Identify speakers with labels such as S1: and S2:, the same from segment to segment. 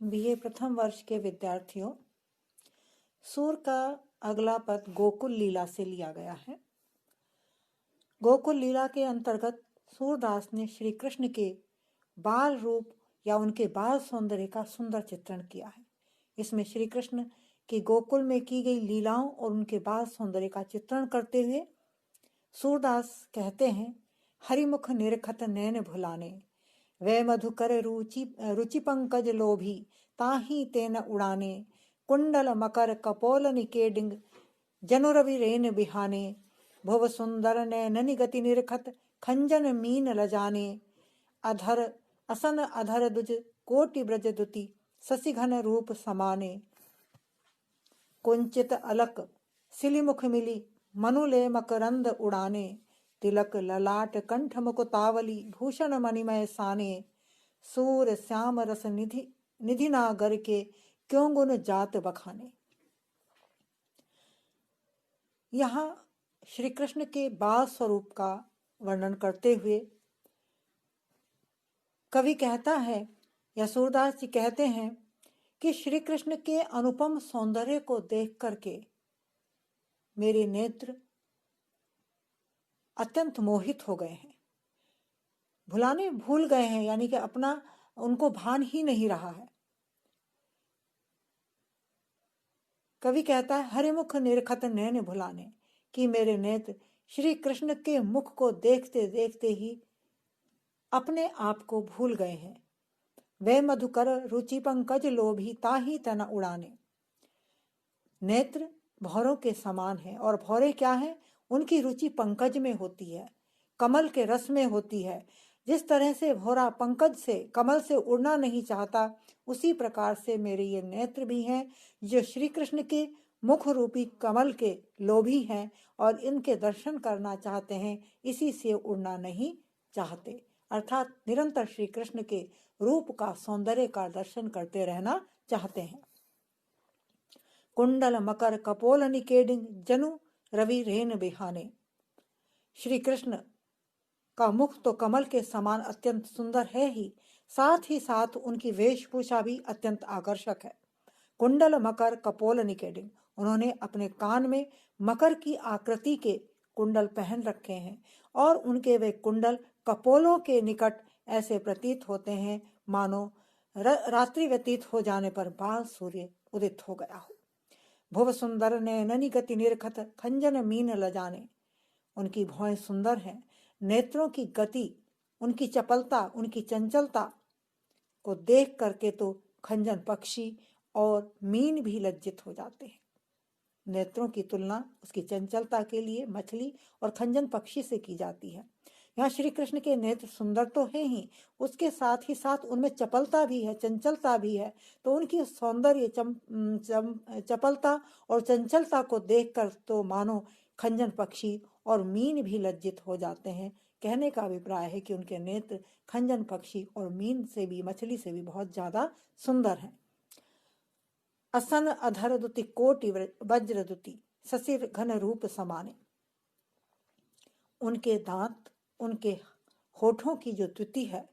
S1: BA प्रथम वर्ष के विद्यार्थियों, सूर का अगला पद गोकुल लीला से लिया गया है। गोकुल लीला के अंतर्गत सूरदास ने श्री कृष्ण के बाल रूप या उनके बाल सौंदर्य का सुंदर चित्रण किया है। इसमें श्री कृष्ण की गोकुल में की गई लीलाओं और उनके बाल सौंदर्य का चित्रण करते हुए सूरदास कहते हैं, हरिमुख निरखत नैन भुलाने, वे मधुकर रुचि पंकज लोभी, ताही तेन उड़ाने, कुंडल मकर कपोल निकेडिंग, जनुरवि रेन बिहाने, भुव सुंदर नैननि गति निरखत, खंजन मीन लजाने, अधर असन अधर दुज कोटि ब्रज दुति, शशिघन रूप समाने, कुंचित अलक सिलिमुख मिली, मनुले मकरंद उड़ाने, तिलक ललाट कंठ मुकुतावली, भूषण मणिमय साने, सूर श्याम रस निधि नागर के, क्यों गुण जात बखाने। यहाँ श्री कृष्ण के बाल स्वरूप का वर्णन करते हुए कवि कहता है या सूरदास जी कहते हैं कि श्री कृष्ण के अनुपम सौंदर्य को देख करके मेरे नेत्र अत्यंत मोहित हो गए हैं, भूल गए हैं, यानी कि अपना उनको भान ही नहीं रहा है। कवि कहता है, हरिमुख निरखत नैन भुलाने, कि मेरे नेत्र श्री कृष्ण के मुख को देखते देखते ही अपने आप को भूल गए हैं। वे मधुकर रुचि पंकज लोभी, ताही तना उड़ाने। नेत्र भौरों के समान है और भौरे क्या है, उनकी रुचि पंकज में होती है, कमल के रस में होती है। जिस तरह से भौरा पंकज से कमल से उड़ना नहीं चाहता, उसी प्रकार से मेरे ये नेत्र भी हैं जो श्री कृष्ण के मुख रूपी कमल के लोभी हैं और इनके दर्शन करना चाहते हैं, इसी से उड़ना नहीं चाहते। अर्थात निरंतर श्री कृष्ण के रूप का, सौंदर्य का दर्शन करते रहना चाहते हैं। कुंडल मकर कपोल निकेडिंग, जनु रवि रेन बिहाने। श्री कृष्ण का मुख तो कमल के समान अत्यंत सुंदर है ही, साथ ही साथ उनकी वेशभूषा भी अत्यंत आकर्षक है। कुंडल मकर कपोल निकेडिंग, उन्होंने अपने कान में मकर की आकृति के कुंडल पहन रखे हैं और उनके वे कुंडल कपोलों के निकट ऐसे प्रतीत होते हैं मानो रात्रि व्यतीत हो जाने पर बाल सूर्य उदित हो गया हो। भुव सुंदर नैननि गति निरखत, खंजन मीन लजाने। उनकी भौएं सुंदर हैं, नेत्रों की गति, उनकी चपलता, उनकी चंचलता को देख करके तो खंजन पक्षी और मीन भी लज्जित हो जाते हैं। नेत्रों की तुलना उसकी चंचलता के लिए मछली और खंजन पक्षी से की जाती है। यहाँ श्री कृष्ण के नेत्र सुंदर तो है ही, उसके साथ ही साथ उनमें चपलता भी है, चंचलता भी है। तो उनकी सौंदर्य चपलता और चंचलता को देखकर तो मानो खंजन पक्षी और मीन भी लज्जित हो जाते हैं। कहने का अभिप्राय है कि उनके नेत्र खंजन पक्षी और मीन से भी, मछली से भी बहुत ज्यादा सुंदर हैं। असन अधर दुति कोटि वज्र दुति, शशिर घन रूप समाने। उनके दांत, उनके होठों की जो द्युति है,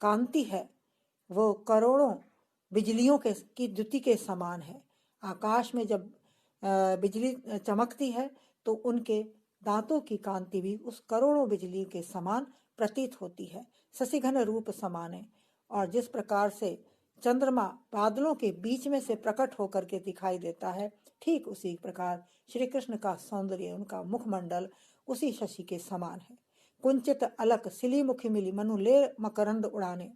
S1: कांति है, वो करोड़ों बिजलियों की द्युति के समान है। आकाश में जब बिजली चमकती है तो उनके दांतों की कांति भी उस करोड़ों बिजली के समान प्रतीत होती है। शशिघन रूप समाने, और जिस प्रकार से चंद्रमा बादलों के बीच में से प्रकट होकर के दिखाई देता है, ठीक उसी प्रकार श्री कृष्ण का सौंदर्य, उनका मुखमंडल उसी शशि के समान है। कुंचित अलक सिली मुखी मिली, मनु ले मकरंद उड़ाने।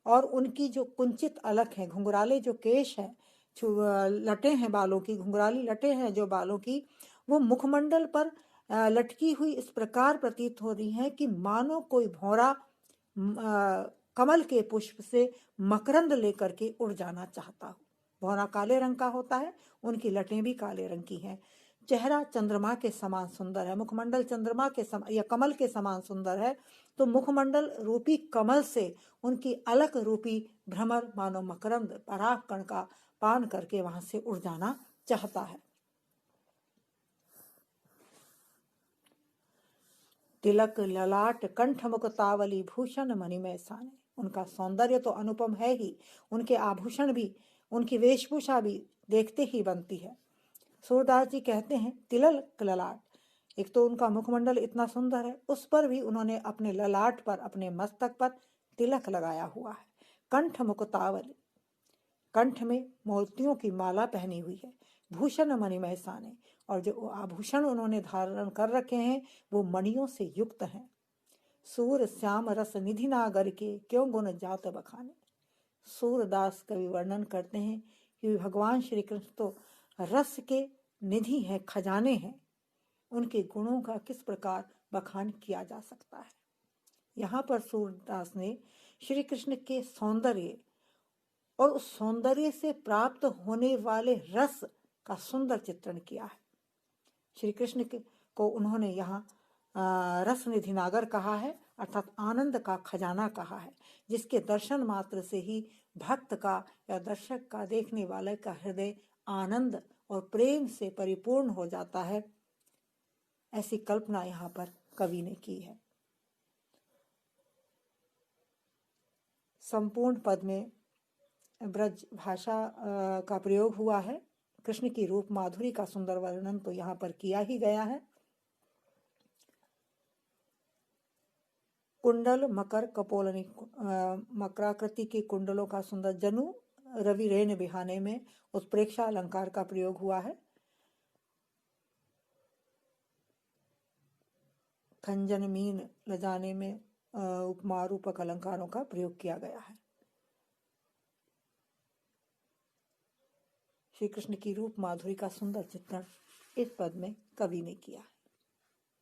S1: और उनकी जो कुंचित अलक है, घुंघराले जो केश है, लटे हैं बालों की, घुंघराली लटे हैं जो बालों की, वो मुखमंडल पर लटकी हुई इस प्रकार प्रतीत हो रही है कि मानो कोई भौरा कमल के पुष्प से मकरंद लेकर के उड़ जाना चाहता हो। भौरा काले रंग का होता है, उनकी लटें भी काले रंग की हैं। चेहरा चंद्रमा के समान सुंदर है, मुखमंडल चंद्रमा के समान या कमल के समान सुंदर है। तो मुखमंडल रूपी कमल से उनकी अलक रूपी भ्रमर मानो मकरंद पराग कण का पान करके वहां से उड़ जाना चाहता है। तिलक ललाट कंठ मुकुतावली, भूषण मणिमय साने। उनका सौंदर्य तो अनुपम है ही, उनके आभूषण भी, उनकी वेशभूषा भी देखते ही बनती है। सूरदास जी कहते हैं तिलक ललाट, एक तो उनका मुखमंडल इतना सुंदर है, उस पर भी उन्होंने अपने ललाट पर, अपने मस्तक पर तिलक लगाया हुआ है। कंठ मुकुतावली, कंठ में मोतियों की माला पहनी हुई है। भूषण मणिमय साने, और जो आभूषण उन्होंने धारण कर रखे हैं वो मणियों से युक्त हैं। सूर श्याम रस निधि नागर के, क्यों गुण जात बखाने। सूरदास कवि वर्णन करते हैं कि भगवान श्री कृष्ण तो रस के निधि हैं, खजाने हैं, उनके गुणों का किस प्रकार बखान किया जा सकता है। यहाँ पर सूरदास ने श्री कृष्ण के सौंदर्य और उस सौंदर्य से प्राप्त होने वाले रस का सुंदर चित्रण किया है। श्री कृष्ण को उन्होंने यहाँ रस निधि नागर कहा है, अर्थात आनंद का खजाना कहा है, जिसके दर्शन मात्र से ही भक्त का या दर्शक का, देखने वाले का हृदय आनंद और प्रेम से परिपूर्ण हो जाता है। ऐसी कल्पना यहाँ पर कवि ने की है। संपूर्ण पद में ब्रज भाषा का प्रयोग हुआ है। कृष्ण की रूप माधुरी का सुंदर वर्णन तो यहाँ पर किया ही गया है। कुंडल मकर कपोलनी, मकराकृति के कुंडलों का सुंदर जनु रवि रेन बिहाने में उत्प्रेक्षा अलंकार का प्रयोग हुआ है। खंजन मीन लजाने में उपमा रूपक अलंकारों का प्रयोग किया गया है। श्री कृष्ण की रूप माधुरी का सुंदर चित्रण इस पद में कवि ने किया है।